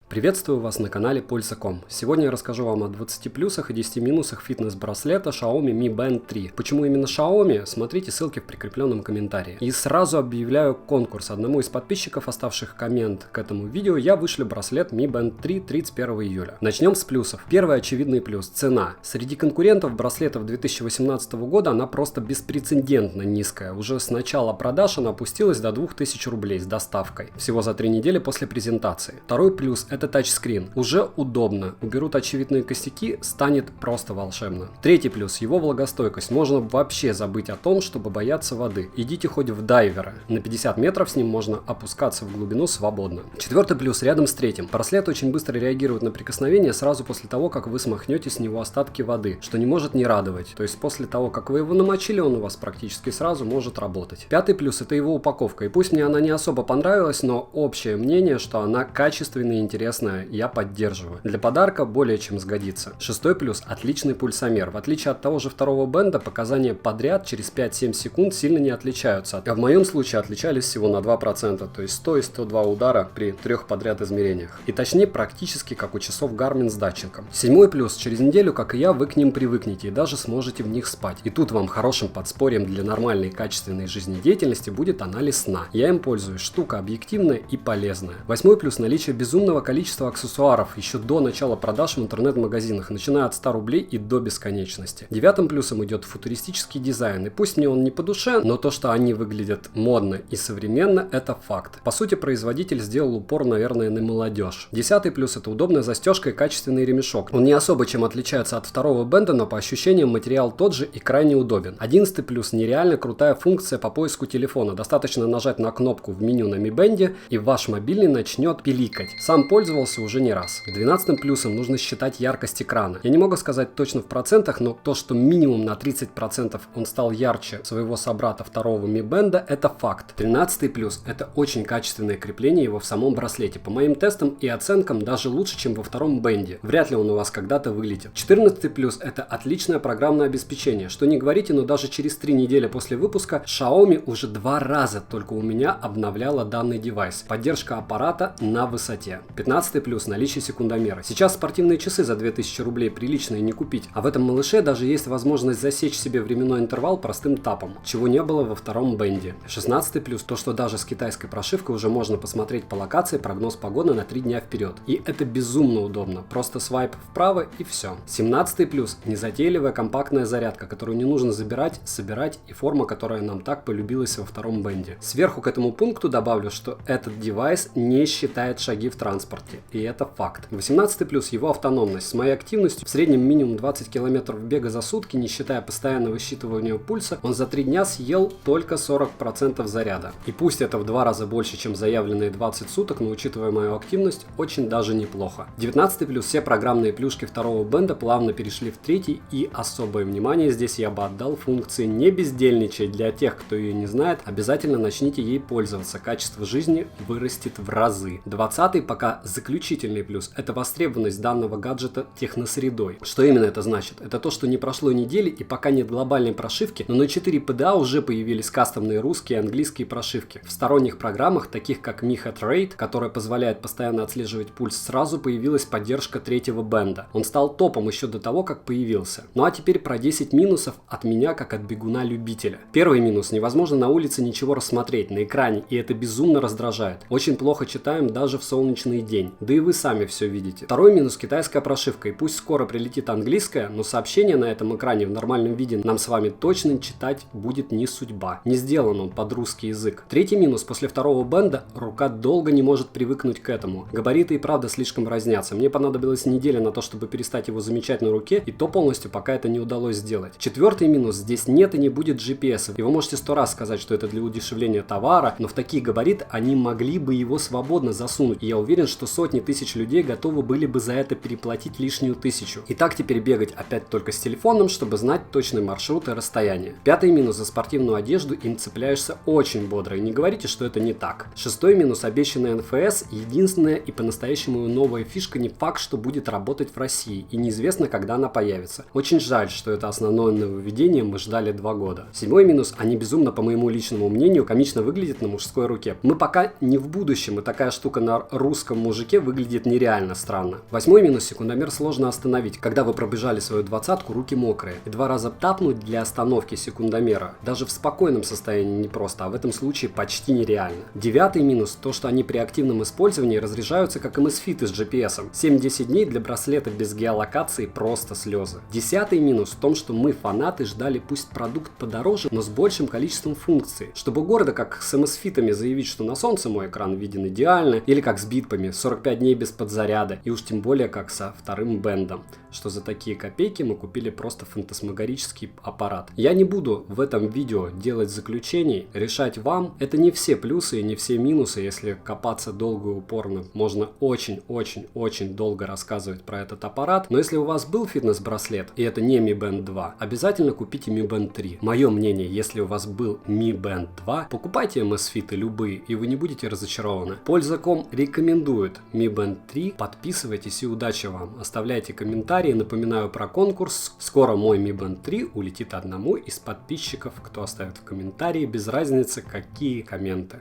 Приветствую вас на канале Pulse.com. Сегодня я расскажу вам о 20 плюсах и 10 минусах фитнес-браслета Xiaomi Mi Band 3. Почему именно Xiaomi? Смотрите ссылки в прикрепленном комментарии. И сразу объявляю конкурс. Одному из подписчиков, оставших коммент к этому видео, я вышлю браслет Mi Band 3 31 июля. Начнем с плюсов. Первый очевидный плюс – цена. Среди конкурентов браслетов 2018 года она просто беспрецедентно низкая. Уже с начала продаж она опустилась до 2000 рублей с доставкой. Всего за 3 недели после презентации. Второй плюс – это тачскрин. Уже удобно. Уберут очевидные косяки, станет просто волшебно. Третий плюс – его влагостойкость. Можно вообще забыть о том, чтобы бояться воды. Идите хоть в дайвера. На 50 метров с ним можно опускаться в глубину свободно. Четвертый плюс рядом с третьим. Браслет очень быстро реагирует на прикосновение сразу после того, как вы смахнете с него остатки воды, что не может не радовать. То есть после того, как вы его намочили, он у вас практически сразу может работать. Пятый плюс – это его упаковка. И пусть мне она не особо понравилась, но общее мнение, что она качественная и интересная, я поддерживаю. Для подарка более чем сгодится. Шестой плюс – отличный пульсомер. В отличие от того же второго бенда, показания подряд через 5-7 секунд сильно не отличаются. А в моем случае отличались всего на 2%, то есть 100 и 102 удара при 3 подряд измерениях. И точнее практически как у часов Garmin с датчиком. Седьмой плюс – через неделю, как и я, вы к ним привыкнете и даже сможете в них спать. И тут вам хорошим подспорьем для нормальной качественной жизнедеятельности будет анализ сна. Я им пользуюсь, штука объективная и полезная. Восьмой плюс – наличие безумного количества аксессуаров еще до начала продаж в интернет-магазинах, начиная от 100 рублей и до бесконечности. Девятым плюсом идет футуристический дизайн, и пусть мне он не по душе, но то, что они выглядят модно и современно, это факт. По сути, производитель сделал упор, наверное, на молодежь. Десятый плюс – это удобная застежка и качественный ремешок. Он не особо чем отличается от второго бенда, но по ощущениям материал тот же и крайне удобен. Одиннадцатый плюс – нереально крутая функция по поиску телефона. Достаточно нажать на кнопку в меню на Mi Band, и ваш мобильный начнет пиликать. Сам пользовался уже не раз. 12-м плюсом нужно считать яркость экрана. Я не могу сказать точно в процентах, но то, что минимум на 30% он стал ярче своего собрата второго Mi Band, это факт. 13-й плюс – это очень качественное крепление его в самом браслете. По моим тестам и оценкам даже лучше, чем во втором бенде. Вряд ли он у вас когда-то вылетит. 14-й плюс – это отличное программное обеспечение. Что не говорите, но даже через 3 недели после выпуска Xiaomi уже 2 раза только у меня обновляла данный девайс. Поддержка аппарата на высоте. 15 плюс – наличие секундомера. Сейчас спортивные часы за 2000 рублей приличные не купить, а в этом малыше даже есть возможность засечь себе временной интервал простым тапом, чего не было во втором бенде. 16 плюс – то, что даже с китайской прошивкой уже можно посмотреть по локации прогноз погоды на 3 дня вперед. И это безумно удобно. Просто свайп вправо и все. 17 плюс – незатейливая компактная зарядка, которую не нужно забирать, собирать, и форма, которая нам так полюбилась во втором бенде. Сверху к этому пункту добавлю, что этот девайс не считает шаги в транспорте. И это факт. 18 плюс – его автономность. С моей активностью в среднем минимум 20 км бега за сутки, не считая постоянного считывания пульса, он за 3 дня съел только 40% заряда. И пусть это в 2 раза больше, чем заявленные 20 суток, но учитывая мою активность, очень даже неплохо. 19 плюс – все программные плюшки второго бенда плавно перешли в третий, и особое внимание здесь я бы отдал функции «не бездельничай». Для тех, кто ее не знает, обязательно начните ей пользоваться. Качество жизни вырастет в разы. 20 пока заключительный плюс – это востребованность данного гаджета техносредой. Что именно это значит? Это то, что не прошло недели и пока нет глобальной прошивки, но на 4 PDA уже появились кастомные русские и английские прошивки. В сторонних программах, таких как Mi Heart Rate, которая позволяет постоянно отслеживать пульс, сразу появилась поддержка третьего бенда. Он стал топом еще до того, как появился. Ну а теперь про 10 минусов от меня, как от бегуна-любителя. Первый минус – невозможно на улице ничего рассмотреть на экране, и это безумно раздражает. Очень плохо читаем даже в солнечный день. Да и вы сами все видите. Второй минус – китайская прошивка. И пусть скоро прилетит английская, но сообщение на этом экране в нормальном виде нам с вами точно читать будет не судьба. Не сделан он под русский язык. Третий минус – после второго бенда рука долго не может привыкнуть к этому. Габариты и правда слишком разнятся. Мне понадобилась неделя на то, чтобы перестать его замечать на руке, и то полностью пока это не удалось сделать. Четвертый минус – здесь нет и не будет GPS. И вы можете 100 раз сказать, что это для удешевления товара, но в такие габариты они могли бы его свободно засунуть. И я уверен, что сотни тысяч людей готовы были бы за это переплатить лишнюю 1000. И так теперь бегать опять только с телефоном, чтобы знать точный маршрут и расстояние. Пятый минус: за спортивную одежду им цепляешься очень бодро, и не говорите, что это не так. Шестой минус: обещанная НФС единственная и по-настоящему новая фишка, не факт, что будет работать в России, и неизвестно, когда она появится. Очень жаль, что это основное нововведение мы ждали 2 года. Седьмой минус: они безумно, по моему личному мнению, комично выглядят на мужской руке. Мы пока не в будущем, и такая штука на русском мужике мужике выглядит нереально странно. 8-й минус: секундомер сложно остановить. Когда вы пробежали свою 20-ку, руки мокрые. И 2 раза тапнуть для остановки секундомера даже в спокойном состоянии непросто, а в этом случае почти нереально. 9-й минус: то, что они при активном использовании разряжаются как MSFIT с GPS. 7-10 дней для браслета без геолокации просто слезы. 10-й минус в том, что мы, фанаты, ждали пусть продукт подороже, но с большим количеством функций. Чтобы гордо, как с MSFIT заявить, что на солнце мой экран виден идеально, или как с битпами, 45 дней без подзаряда, и уж тем более как со вторым бендом, что за такие копейки мы купили просто фантасмагорический аппарат. Я не буду в этом видео делать заключений, решать вам. Это не все плюсы и не все минусы. Если копаться долго и упорно, можно очень долго рассказывать про этот аппарат. Но если у вас был фитнес-браслет, и это не Mi Band 2, обязательно купите Mi Band 3. Мое мнение, если у вас был Mi Band 2, покупайте MSFIT любые, и вы не будете разочарованы. Польза.com рекомендует Mi Band 3. Подписывайтесь и удачи вам. Оставляйте комментарии. Напоминаю про конкурс. Скоро мой Mi Band 3 улетит одному из подписчиков, кто оставит в комментарии, без разницы какие комменты.